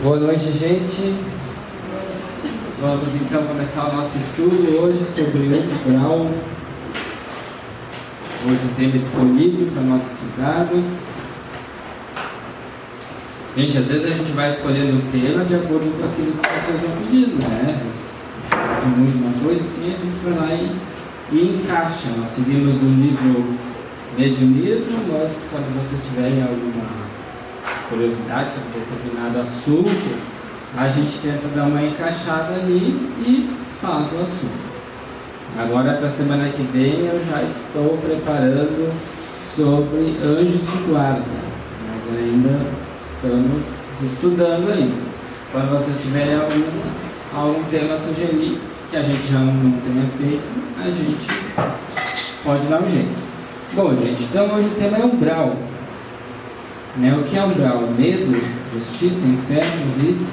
Boa noite, gente. Vamos então começar o nosso estudo hoje sobre o grau. Hoje o tema escolhido para nós estudarmos. Gente, às vezes a gente vai escolhendo o tema de acordo com aquilo que vocês vão pedindo, né? Às vezes, de muito uma coisa assim, a gente vai lá e encaixa. Nós seguimos o livro Mediunismo, mas quando vocês tiverem alguma curiosidade sobre determinado assunto, a gente tenta dar uma encaixada ali e faz o assunto. Agora, para a semana que vem, eu já estou preparando sobre anjos de guarda, mas ainda estamos estudando ainda. Quando vocês tiverem algum tema a sugerir, que a gente já não tenha feito, a gente pode dar um jeito. Bom, gente, então hoje o tema é umbral. O que é umbral? Medo, justiça, inferno, vida.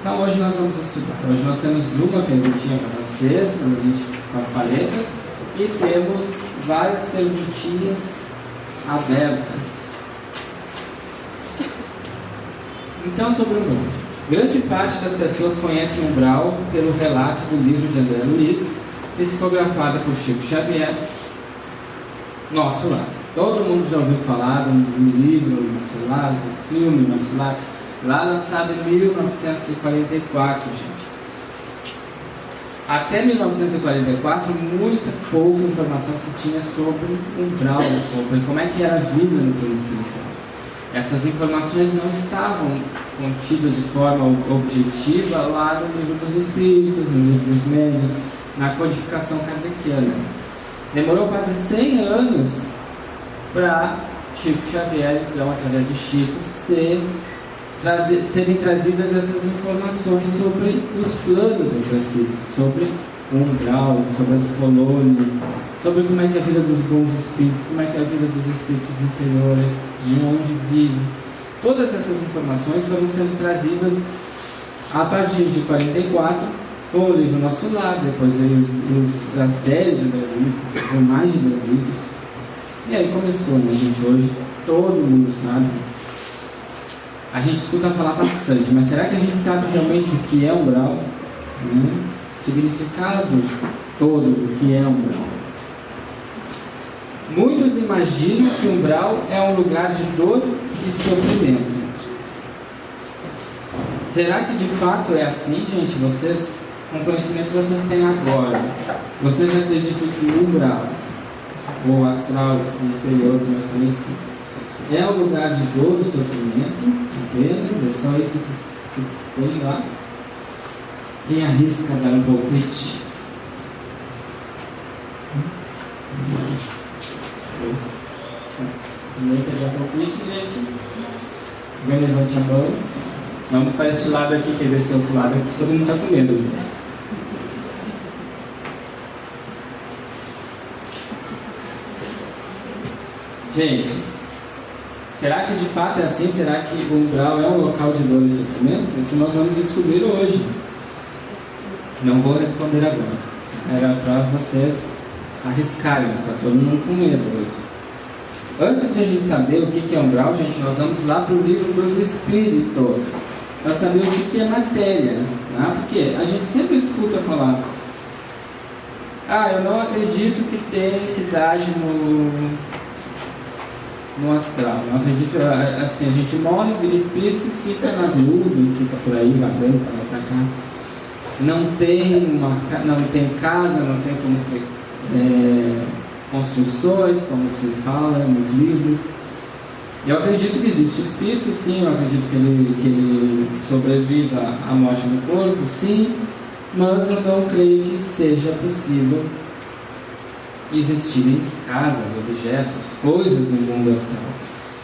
Então hoje nós vamos estudar. Hoje nós temos uma perguntinha para vocês, com as paletas, e temos várias perguntinhas abertas. Então, sobre o umbral. Grande parte das pessoas conhece o umbral pelo relato do livro de André Luiz, psicografado por Chico Xavier, Nosso Lar. Todo mundo já ouviu falar do livro Nosso Lar, do filme Nosso Lar, lá lançado em 1944, gente. Até 1944, muita pouca informação se tinha sobre o umbral, sobre como é que era a vida no plano espiritual. Essas informações não estavam contidas de forma objetiva lá no livro dos Espíritos, no livro dos Médiuns, na codificação kardeciana. Demorou quase 100 anos para Chico Xavier, então, através de Chico, serem trazidas essas informações sobre os planos extrafísicos, sobre o umbral, sobre as colônias, sobre como é que é a vida dos bons espíritos, como é que é a vida dos espíritos inferiores, onde vivem. Todas essas informações foram sendo trazidas a partir de 44, com o livro Nosso Lar, depois veio a série de André Luiz, que são mais de 10 livros. E aí começou, né, gente? Hoje todo mundo sabe. A gente escuta falar bastante, mas será que a gente sabe realmente o que é umbral? O significado todo do que é umbral. Muitos imaginam que umbral é um lugar de dor e sofrimento. Será que de fato é assim, gente? Vocês, com o conhecimento que vocês têm agora, vocês acreditam que o umbral, ou astral inferior, como é conhecido, é um lugar de dor e sofrimento apenas? É só isso que tem lá? Quem arrisca dar um palpite? Ninguém quer dar palpite, gente? Alguém levante a mão. Vamos para este lado aqui, que é desse outro lado aqui, todo mundo está com medo. Gente, será que de fato é assim? Será que o umbral é um local de dor e sofrimento? Isso nós vamos descobrir hoje. Não vou responder agora. Era para vocês arriscarem, está todo mundo com medo hoje. Antes de a gente saber o que é umbral, gente, nós vamos lá para o livro dos Espíritos, para saber o que é matéria, né? Porque a gente sempre escuta falar: eu não acredito que tem cidade no astral, não acredito, assim, a gente morre, vira espírito, fica nas nuvens, fica por aí vagando para lá para cá. Não tem casa, não tem como ter construções, como se fala nos livros. Eu acredito que existe espírito, sim, eu acredito que ele sobreviva à morte do corpo, sim, mas eu não creio que seja possível existirem casas, objetos, coisas no mundo astral.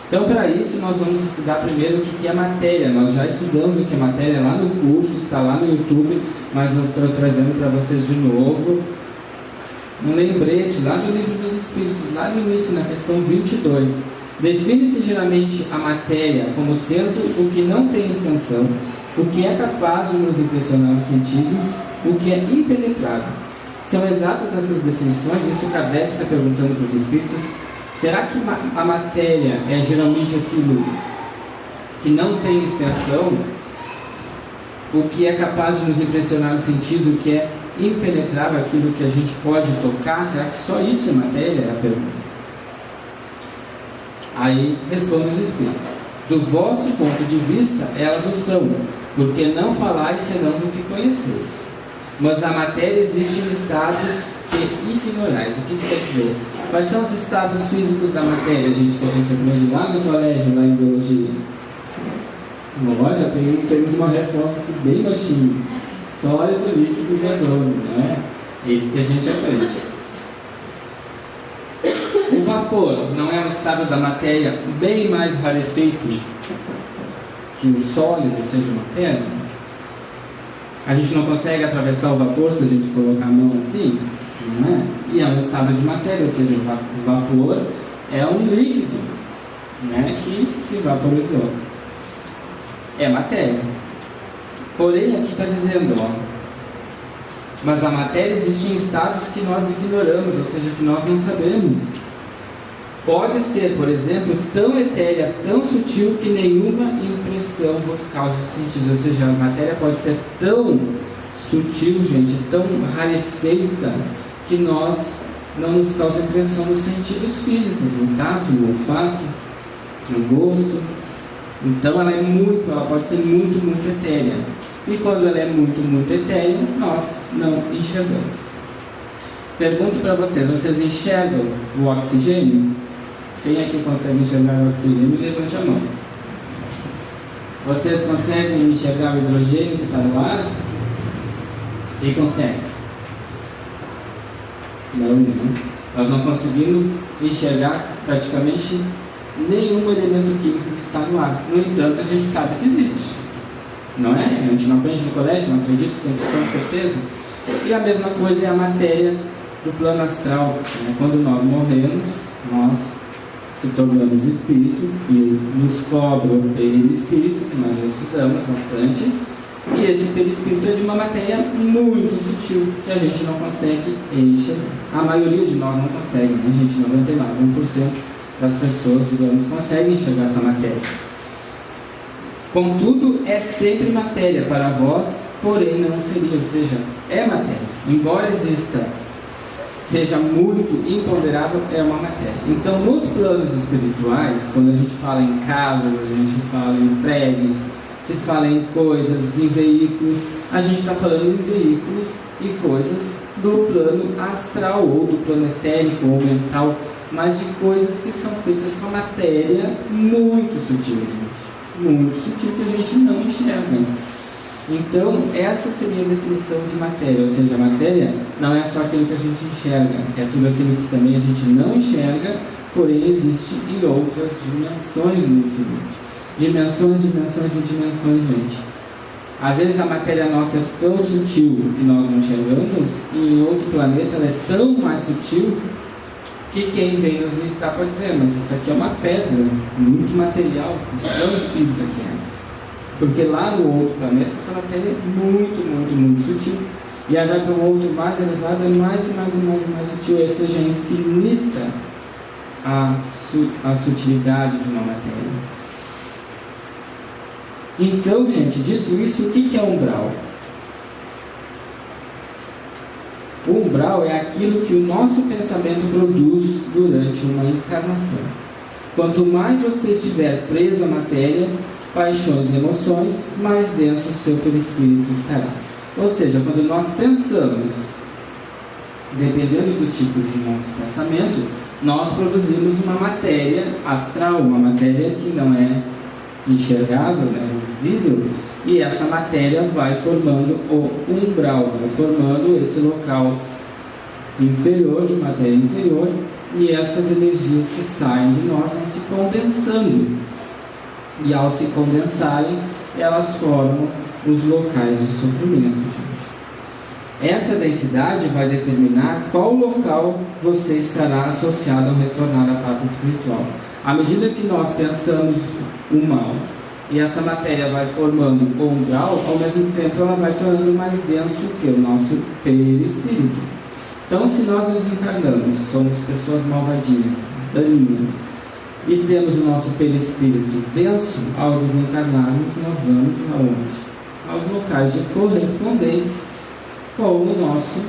Então, para isso, nós vamos estudar primeiro o que é matéria. Nós já estudamos o que é matéria lá no curso, está lá no YouTube, mas eu estou trazendo para vocês de novo um lembrete lá do Livro dos Espíritos, lá no início, na questão 22. Define-se geralmente a matéria como sendo o que não tem expansão, o que é capaz de nos impressionar os sentidos, o que é impenetrável. São exatas essas definições? Isso Kardec está perguntando para os espíritos. Será que a matéria é geralmente aquilo que não tem extensão, o que é capaz de nos impressionar os sentidos, o que é impenetrável, aquilo que a gente pode tocar, será que só isso é matéria? É a pergunta. Aí responde os Espíritos: do vosso ponto de vista, elas o são, porque não falais senão do que conheceis. Mas a matéria existe em estados que ignorais. O que quer dizer? Quais são os estados físicos da matéria, gente, que a gente aprende lá no colégio, lá em biologia? Bom, já temos uma resposta aqui bem baixinha. Sólido, líquido e gasoso, não é? É isso que a gente aprende. O vapor não é um estado da matéria bem mais rarefeito que o sólido, ou seja, uma pedra? A gente não consegue atravessar o vapor se a gente colocar a mão assim, não é? E é um estado de matéria, ou seja, o vapor é um líquido, né, que se vaporizou. É matéria. Porém, aqui está dizendo, mas a matéria existe em estados que nós ignoramos, ou seja, que nós não sabemos. Pode ser, por exemplo, tão etérea, tão sutil que nenhuma impressão vos causa sentidos. Ou seja, a matéria pode ser tão sutil, gente, tão rarefeita, que nós não nos causa impressão nos sentidos físicos, no tato, no olfato, no gosto. Então ela pode ser muito etérea. E quando ela é muito etérea, nós não enxergamos. Pergunto para vocês enxergam o oxigênio? Quem aqui consegue enxergar o oxigênio, levante a mão. Vocês conseguem enxergar o hidrogênio que está no ar? Quem consegue? Não. Nós não conseguimos enxergar praticamente nenhum elemento químico que está no ar. No entanto, a gente sabe que existe. Não é? A gente não aprende no colégio, não acredita, 100% de certeza. E a mesma coisa é a matéria do plano astral. Quando nós morremos, nós se tornamos espírito e nos cobra o perispírito, que nós já estudamos bastante, e esse perispírito é de uma matéria muito sutil, que a gente não consegue enxergar. A maioria de nós não consegue, né, gente? 99% das pessoas, digamos, conseguem enxergar essa matéria. Contudo, é sempre matéria para vós, porém não seria, ou seja, é matéria. Embora seja muito imponderável, é uma matéria. Então, nos planos espirituais, quando a gente fala em casas, a gente fala em prédios, se fala em coisas, em veículos, a gente está falando em veículos e coisas do plano astral, ou do plano etérico, ou mental, mas de coisas que são feitas com a matéria muito sutil, gente. Muito sutil, que a gente não enxerga. Então, essa seria a definição de matéria, ou seja, a matéria não é só aquilo que a gente enxerga, é tudo aquilo que também a gente não enxerga, porém existe em outras dimensões no infinito. Dimensões, gente. Às vezes a matéria nossa é tão sutil que nós não enxergamos, e em outro planeta ela é tão mais sutil que quem vem nos visitar pode dizer, mas isso aqui é uma pedra, muito material, de tão física que é. Porque lá no outro planeta essa matéria é muito sutil. E aí vai para um outro mais elevado, é mais sutil, ou seja, infinita a sutilidade de uma matéria. Então, gente, dito isso, o que é umbral? O umbral é aquilo que o nosso pensamento produz durante uma encarnação. Quanto mais você estiver preso à matéria, paixões e emoções, mais denso o seu perispírito estará. Ou seja, quando nós pensamos, dependendo do tipo de nosso pensamento, nós produzimos uma matéria astral, uma matéria que não é enxergável, né, visível, e essa matéria vai formando o umbral, vai formando esse local inferior, de matéria inferior, e essas energias que saem de nós vão se condensando. E ao se condensarem, elas formam os locais de sofrimento, gente. Essa densidade vai determinar qual local você estará associado ao retornar à pátria espiritual. À medida que nós pensamos o mal e essa matéria vai formando o umbral, ao mesmo tempo ela vai tornando mais denso que o nosso perispírito. Então, se nós desencarnamos, somos pessoas malvadinhas, daninhas, e temos o nosso perispírito denso, ao desencarnarmos, nós vamos aonde? aos locais de correspondência com o nosso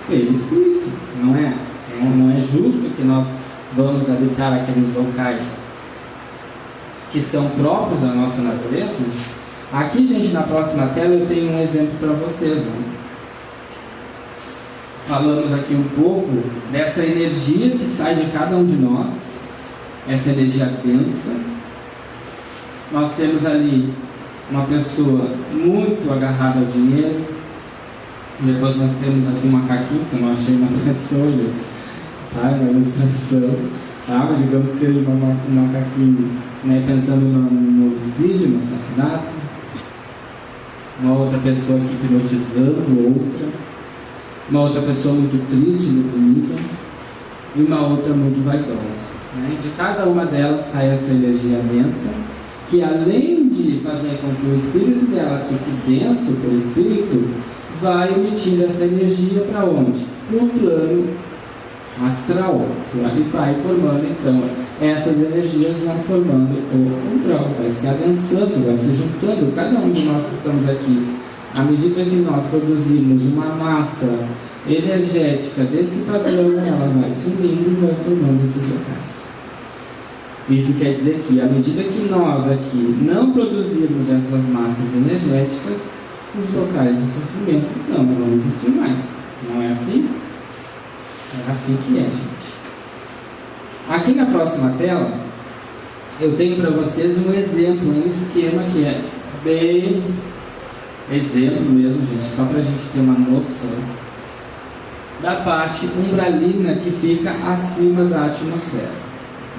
perispírito. Não é justo que nós vamos habitar aqueles locais que são próprios da nossa natureza. Aqui, gente, na próxima tela eu tenho um exemplo para vocês, né? Falamos aqui um pouco dessa energia que sai de cada um de nós, essa energia densa. Nós temos ali uma pessoa muito agarrada ao dinheiro. Depois nós temos aqui um macaquinho, que eu não achei uma pessoa, tá? Uma ilustração, tá? Mas digamos que seja um macaquinho, né? Pensando no homicídio, no assassinato. Uma outra pessoa aqui hipnotizando outra. Uma outra pessoa muito triste, deprimida. E uma outra muito vaidosa, né? De cada uma delas sai essa energia densa, que além de fazer com que o espírito dela fique denso pelo espírito, vai emitindo essa energia para onde? Para o plano astral. E vai formando, então, essas energias vão formando o umbral, vai se adensando, vai se juntando. Cada um de nós que estamos aqui, à medida que nós produzimos uma massa energética desse padrão, ela vai se unindo e vai formando esses locais. Isso quer dizer que, à medida que nós aqui não produzirmos essas massas energéticas, os locais de sofrimento não vão existir mais. Não é assim? É assim que é, gente. Aqui na próxima tela, eu tenho para vocês um exemplo, um esquema que é bem exemplo mesmo, gente, só para a gente ter uma noção da parte umbralina que fica acima da atmosfera,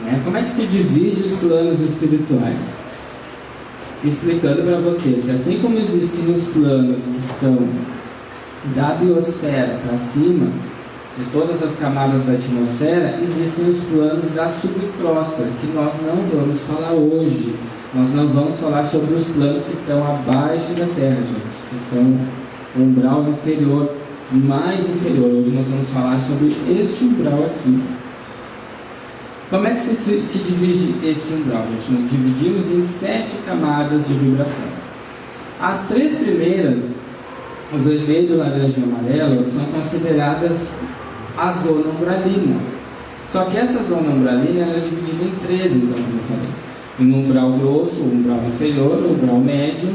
né? Como é que se divide os planos espirituais? Explicando para vocês que assim como existem os planos que estão da biosfera para cima, de todas as camadas da atmosfera, existem os planos da subcrosta, que nós não vamos falar hoje. Nós não vamos falar sobre os planos que estão abaixo da Terra, gente, que são o umbral inferior, mais inferior. Hoje nós vamos falar sobre este umbral aqui. Como é que se divide esse umbral, gente? Nós dividimos em 7 camadas de vibração. As 3 primeiras, o vermelho, laranja e o amarelo, são consideradas a zona umbralina. Só que essa zona umbralina ela é dividida em 13, então, como eu falei. Em um umbral grosso, um umbral inferior, um umbral médio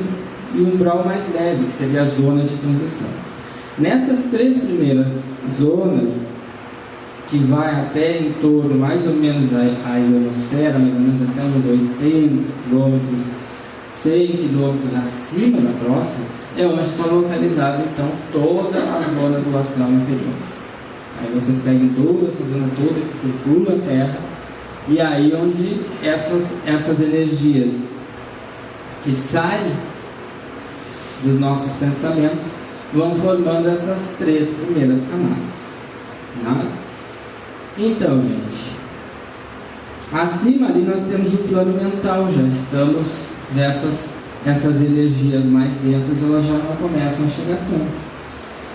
e um umbral mais leve, que seria a zona de transição. Nessas 3 primeiras zonas, que vai até em torno, mais ou menos, a ionosfera, mais ou menos até uns 80 quilômetros, 100 quilômetros acima da crosta, é onde está localizada, então, toda a zona do astral inferior. Aí vocês pegam toda essa zona toda que circula a Terra, e aí onde essas energias que saem dos nossos pensamentos vão formando essas 3 primeiras camadas, né? Então, gente, acima ali nós temos o plano mental, já estamos essas energias mais densas, elas já não começam a chegar tanto.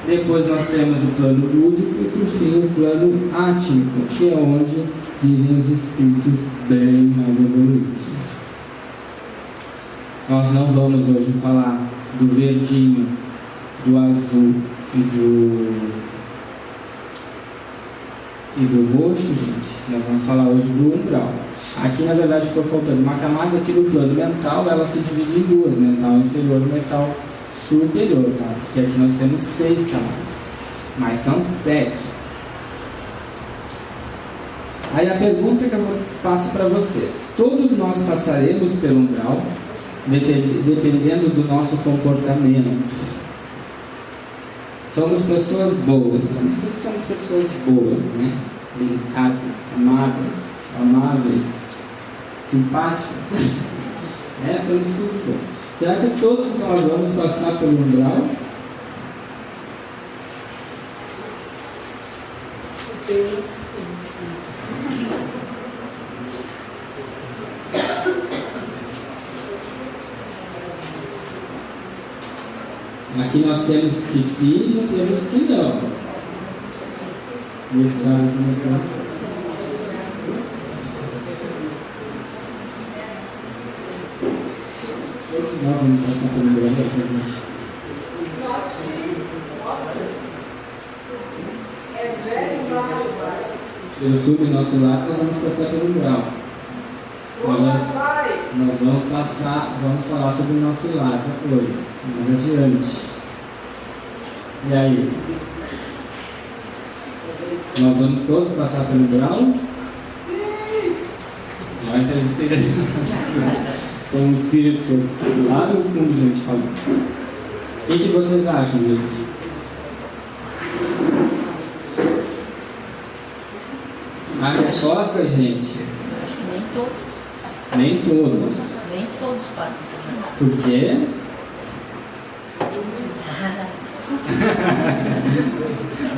Depois nós temos o plano lúdico e por fim o plano átmico, que é onde vivem os espíritos bem mais evoluídos. Nós não vamos hoje falar do verdinho, do azul e do roxo, gente. Nós vamos falar hoje do umbral. Aqui na verdade ficou faltando uma camada aqui no plano mental, ela se divide em 2, mental inferior e mental superior, tá? Porque aqui nós temos 6 camadas, mas são 7. Aí a pergunta que eu faço para vocês: todos nós passaremos pelo umbral, dependendo do nosso comportamento. Somos pessoas boas, somos pessoas boas, né? Delicadas, amáveis, simpáticas. Somos tudo bom. Será que todos nós vamos passar pelo umbral? Deus, sim. Aqui nós temos que sim, já temos que não. Nesse lado que nós temos. Todos nós vamos passar pelo umbral. pelo fogo em nosso lar, nós vamos passar pelo umbral. Nós vamos falar sobre o nosso lar depois, mais adiante. E aí? Nós vamos todos passar pelo umbral? Já entrevistei tem um espírito lá no fundo, gente, falando. O que vocês acham, gente? A resposta, gente? Acho que nem todos. Nem todos. Nem todos passam por Por quê?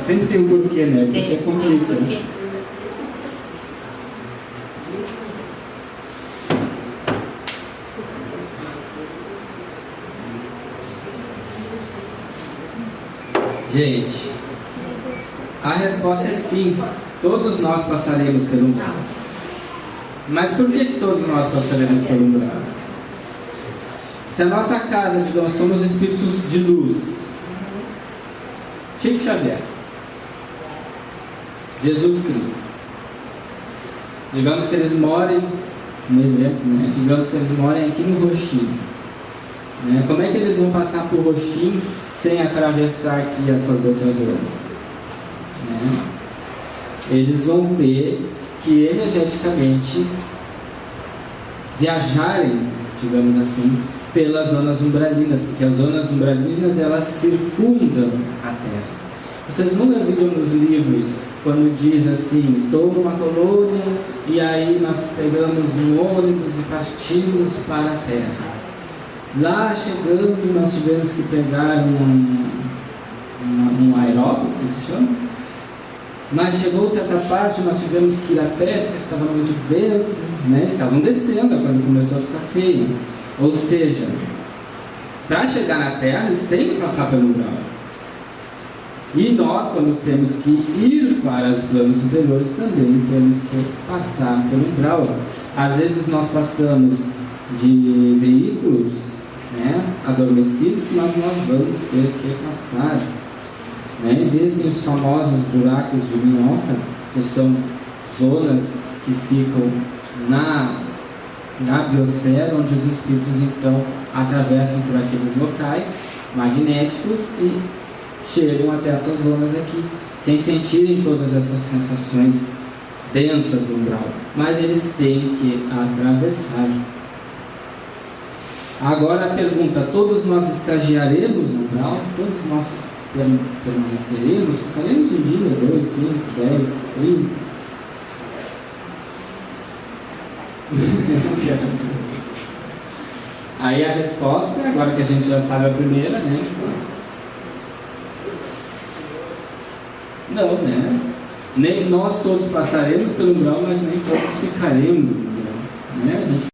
Sempre tem um porquê, né? Porque complica. Porquê? Gente, a resposta é sim. Todos nós passaremos pelo umbral. Mas por que todos nós passaremos pelo umbral? Se a nossa casa, digamos, somos espíritos de luz, Chico Xavier, Jesus Cristo, digamos que eles morem, um exemplo, né? Digamos que eles morem aqui no Roxinho, né? Como é que eles vão passar por Roxinho sem atravessar aqui essas outras zonas, né? Eles vão ter que energeticamente viajarem, digamos assim, pelas zonas umbralinas, porque as zonas umbralinas elas circundam a Terra. Vocês nunca viram nos livros quando diz assim: estou numa colônia e aí nós pegamos um ônibus e partimos para a Terra. Lá chegando nós tivemos que pegar um aeróbus, que se chama, mas chegou certa parte, nós tivemos que ir a pé, porque estava muito denso, né? Estavam descendo, a coisa começou a ficar feia. Ou seja, para chegar na Terra, eles têm que passar pelo umbral. E nós, quando temos que ir para os planos superiores, também temos que passar pelo umbral. Às vezes nós passamos de veículos, né, adormecidos, mas nós vamos ter que passar. Né? Existem os famosos buracos de minhoca, que são zonas que ficam na biosfera, onde os espíritos então atravessam por aqueles locais magnéticos e chegam até essas zonas aqui, sem sentirem todas essas sensações densas do umbral, mas eles têm que atravessar. Agora a pergunta: todos nós estagiaremos no umbral? Todos nós permaneceremos? Ficaremos um dia, 2, 5, 10, 30? Aí a resposta, agora que a gente já sabe a primeira, né? Não, né? Nem nós todos passaremos pelo umbral, mas nem todos ficaremos no umbral, né? A gente